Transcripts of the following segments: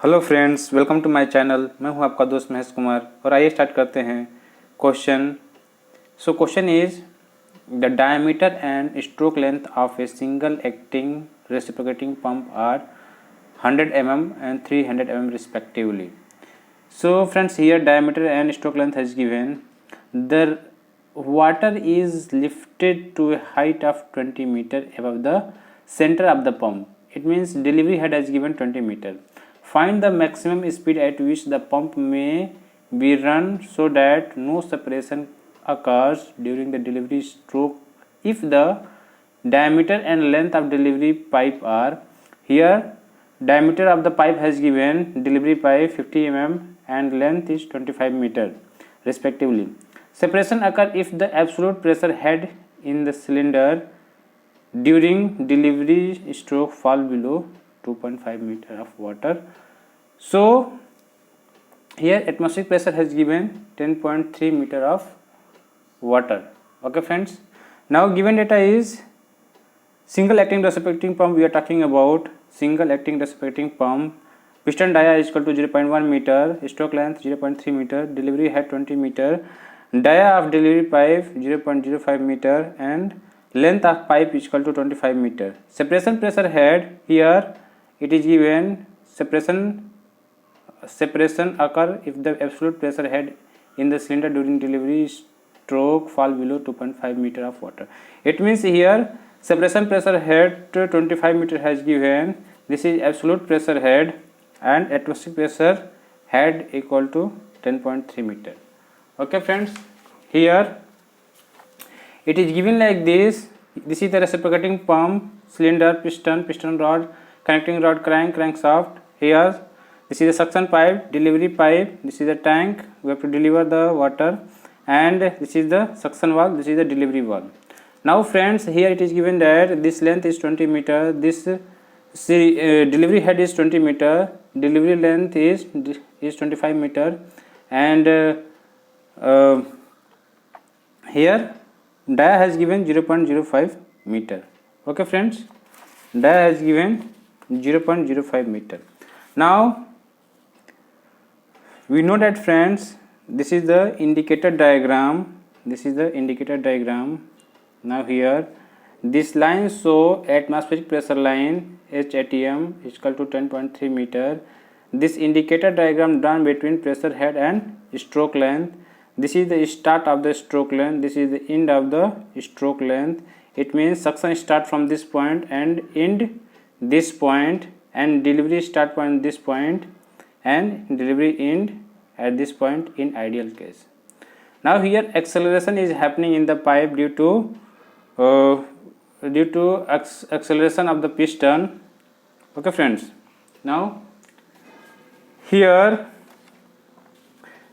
Hello friends, welcome to my channel. मैं हूं आपका दोस्त महेश कुमार और आइए स्टार्ट करते हैं question. Question is the diameter and stroke length of a single acting reciprocating pump are 100 mm and 300 mm respectively. So friends, here diameter and stroke length has given. The water is lifted to a height of 20 meter above the center of the pump. It means delivery head has given 20 meter. Find the maximum speed at which the pump may be run so that no separation occurs during the delivery stroke if the diameter and length of delivery pipe are. Here diameter of the pipe has given delivery pipe 50 mm and length is 25 meter respectively. Separation occur if the absolute pressure head in the cylinder during delivery stroke fall below 2.5 meter of water. So here atmospheric pressure has given 10.3 meter of water. Okay friends, now given data is single acting reciprocating pump. We are talking about single acting reciprocating pump. Piston dia is equal to 0.1 meter, stroke length 0.3 meter, delivery head 20 meter, dia of delivery pipe 0.05 meter and length of pipe is equal to 25 meter. Separation pressure head, here it is given separation occur if the absolute pressure head in the cylinder during delivery stroke fall below 2.5 meter of water. It means here separation pressure head 25 meter has given. This is absolute pressure head and atmospheric pressure head equal to 10.3 meter. Okay friends, here it is given like this. This is the reciprocating pump, cylinder, piston rod, connecting rod, crankshaft. Here this is the suction pipe, delivery pipe, this is the tank, we have to deliver the water, and this is the suction valve, this is the delivery valve. Now friends, here it is given that this length is 20 meter, this delivery head is 20 meter, delivery length is 25 meter, and here dia has given 0.05 meter. Okay friends, dia has given 0.05 meter. Now we know that friends, this is the indicator diagram. Now here this line show atmospheric pressure line HATM is equal to 10.3 meter. This indicator diagram drawn between pressure head and stroke length. This is the start of the stroke length, this is the end of the stroke length. It means suction start from this point and end this point, and delivery start point this point and delivery end at this point in ideal case. Now here acceleration is happening in the pipe due to acceleration of the piston. Okay friends, now here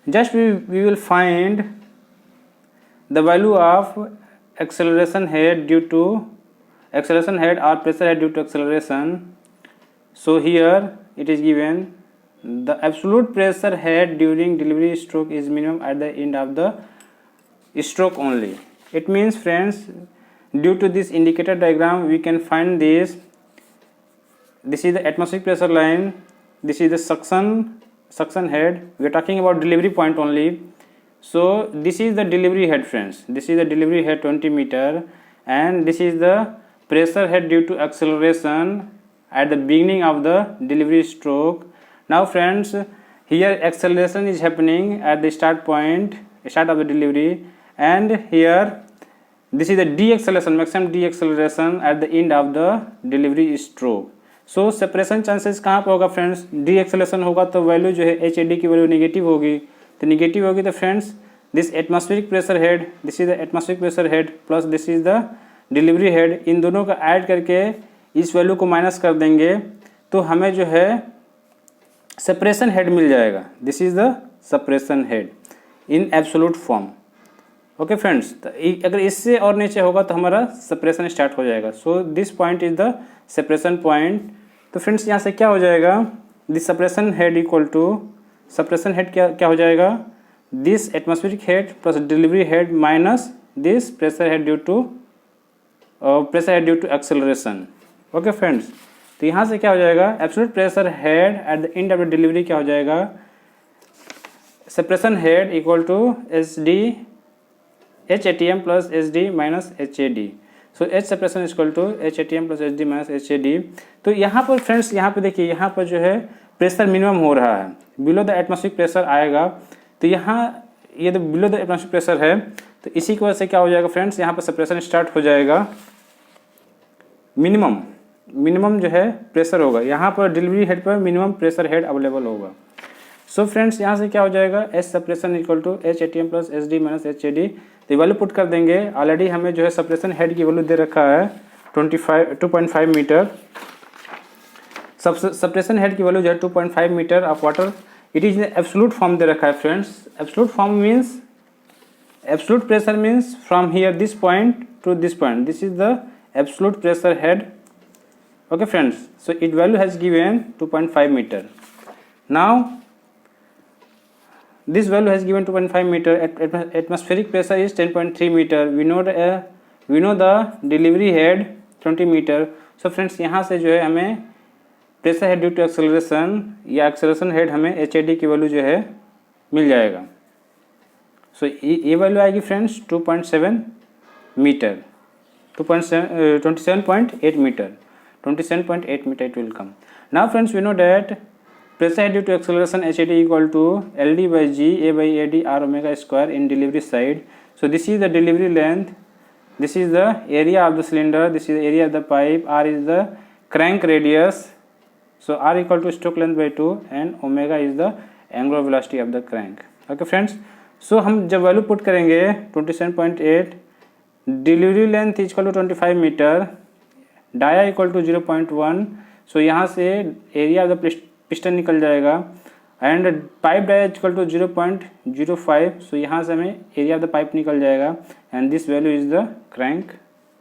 just we will find the value of acceleration head or pressure head due to acceleration. So here it is given the absolute pressure head during delivery stroke is minimum at the end of the stroke only. It means friends, due to this indicator diagram we can find this. This is the atmospheric pressure line, this is the suction head. We are talking about delivery point only. So this is the delivery head friends, this is the delivery head 20 meter, and this is the pressure head due to acceleration at the beginning of the delivery stroke. Now friends, here acceleration is happening at the start of the delivery, and here this is the deceleration, maximum deceleration at the end of the delivery stroke. So separation chances कहाँ पे होगा friends? deceleration होगा तो value जो है HAD की value negative होगी, तो नेगेटिव होगी तो friends this atmospheric pressure head, this is the atmospheric pressure head plus this is the delivery head, इन दोनों का ऐड करके इस वैल्यू को माइनस कर देंगे तो हमें जो है सेपरेशन हेड मिल जाएगा. This is the separation head in absolute form. Okay friends, अगर इससे और नीचे होगा तो हमारा सेपरेशन स्टार्ट हो जाएगा. So this point is the separation point. तो फ्रेंड्स यहाँ से क्या हो जाएगा, this separation head equal to separation head क्या हो जाएगा, this atmospheric head plus delivery head minus this pressure head due to acceleration. Okay friends, तो यहाँ से क्या हो जाएगा, absolute pressure head at the end of the delivery क्या हो जाएगा, separation head equal to H D H A T M plus H D minus H A D. So H separation equal to H A T M plus H D minus H A D. तो यहाँ पर friends, यहाँ पे देखिए, यहाँ पर जो है प्रेशर मिनिमम हो रहा है, बिलो द एटमॉस्फेरिक प्रेशर आएगा। तो यहाँ ये तो बिलो द एटमॉस्फेरिक प्रेशर है, तो इसी की वजह से क्या हो जाएगा फ्रेंड्स, यहाँ पर सेपरेशन स्टार्ट हो जाएगा। मिनिमम जो है प्रेशर होगा, यहाँ पर डिलीवरी हेड पर मिनिमम प्रेशर हेड अवेलेबल होगा। सो फ्रेंड्स, यहाँ से क्या हो जाएगा, H separation equal to H A T M plus H D minus H A D. तो वैल्यू पुट कर देंगे। ऑलरेडी हमें जो है सेपरेशन हेड की वैल्यू दे रखा है 2.5 मीटर। सेपरेशन हेड की वैल्यू जो है 2.5 metre of water. It is absolute form दे रखा है friends. Absolute form means, absolute pressure means from here this point two this point, this is the absolute pressure head. Okay friends, so its value has given 2.5 meter. Now this value has given 2.5 meter. Atmospheric pressure is 10.3 meter. We know the delivery head 20 meter. So friends, यहाँ से जो है हमें pressure head due to acceleration या acceleration head हमें HAD की value जो है मिल जाएगा। सो ये वैल्यू आएगी friends 2.7 metre, 27.8 metre, 27.8 meter it will come. Now friends, we know that pressure head due to acceleration HAD equal to LD by G A by AD R omega square in delivery side. So this is the delivery length, this is the area of the cylinder, this is the area of the pipe, R is the crank radius. So R equal to stroke length by 2 and omega is the angular velocity of the crank. Okay friends, so हम जब value put करेंगे 27.8, delivery length equal to 25 metre, dia equal to 0.1। So यहाँ से area of the piston निकल जाएगा and pipe dia equal to 0.05। So यहाँ से हमें एरिया ऑफ द पाइप निकल जाएगा and this value is the crank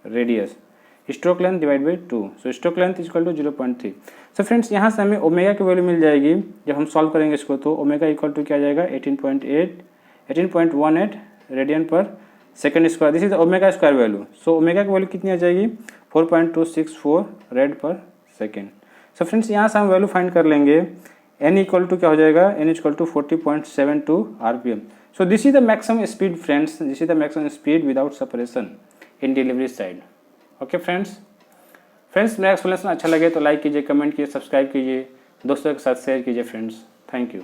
radius, stroke length divide by 2। So stroke length equal to 0.3। So friends, यहाँ से हमें ओमेगा की वैल्यू मिल जाएगी जब हम सॉल्व करेंगे इसको। तो ओमेगा इक्वल टू क्या आ जाएगा 18.18 रेडियन पर second square. This is the omega square value. So omega की वैल्यू कितनी आ जाएगी 4.264 रेड पर सेकेंड। सो फ्रेंड्स, यहाँ से हम वैल्यू फाइंड कर लेंगे। n इक्वल टू क्या हो जाएगा, n equal to 40.72 RPM। So this is the maximum speed friends, this is the maximum speed without separation in delivery side. Okay friends, मेरा एक्सप्लेनेशन अच्छा लगे तो लाइक कीजिए, कमेंट कीजिए, सब्सक्राइब कीजिए, दोस्तों के साथ शेयर कीजिए फ्रेंड्स। Thank you.